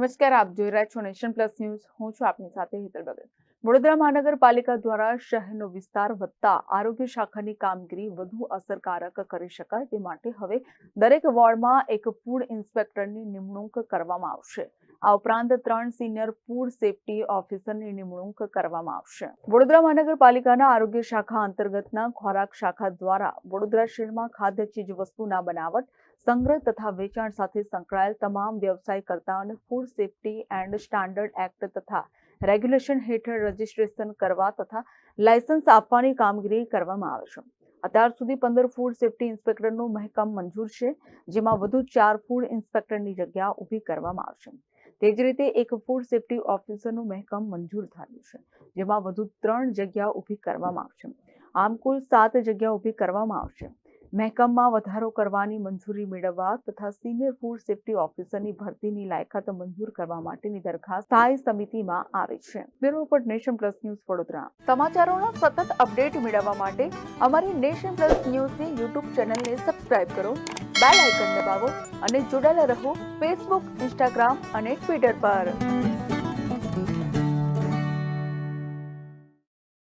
નમસ્કાર, આપ જોઈ રહ્યા છો નેશન પ્લસ ન્યૂઝ. હું છું આપની સાથે હિતલ ભગત. વડોદરા મહાનગરપાલિકા દ્વારા શહેરનો વિસ્તાર વધતા આરોગ્ય શાખાની કામગીરી વધુ અસરકારક કરી શકાય તે માટે હવે દરેક વોર્ડમાં એક ફૂડ ઇન્સ્પેક્ટરની નિમણૂક કરવામાં આવશે. આ ઉપરાંત 3 સિનિયર ફૂડ સેફ્ટી ઓફિસરની નિમણૂક કરવામાં આવશે. વડોદરા મહાનગરપાલિકાના આરોગ્ય શાખા અંતર્ગતના ખોરાક શાખા દ્વારા વડોદરા શહેરમાં ખાદ્ય ચીજવસ્તુના બનાવટ, સંગ્રહ તથા વેચાણ સાથે સંકળાયેલ તમામ વ્યવસાયકર્તાઓને food safety and standard act તથા રેગ્યુલેશન હેઠળ રજીસ્ટ્રેશન કરવા તથા લાયસન્સ આપવાની કામગીરી કરવામાં આવે છે. અત્યાર સુધી 15 ફૂડ સેફ્ટી ઇન્સ્પેક્ટરનું મહેકમ મંજૂર છે, જેમાં વધુ 4 ફૂડ ઇન્સ્પેક્ટરની જગ્યા ઊભી કરવામાં આવશે. તે જ રીતે એક ફૂડ સેફ્ટી ઓફિસરનું મહેકમ મંજૂર થયું છે, જેમાં વધુ 3 જગ્યા ઊભી કરવામાં આવશે. આમ કુલ 7 જગ્યા ઊભી કરવામાં આવશે. મહેકમમાં વધારો કરવાની મંજૂરી મેળવવા તથા સિનિયર ફૂડ સેફ્ટી ઓફિસરની ભરતીની લાયકાત મંજૂર કરવા માટેની દરખાસ્ત સ્થાયી સમિતિમાં આવી છે. Bureau report, nation plus news, Vadodara. સમાચારોના સતત અપડેટ મેળવવા માટે અમારી નેશન પ્લસ ન્યૂઝની યુટ્યુબ ચેનલને સબસ્ક્રાઇબ કરો, બેલ આઇકન દબાવો અને જોડાયેલા રહો ફેસબુક, ઇન્સ્ટાગ્રામ અને ટ્વિટર પર.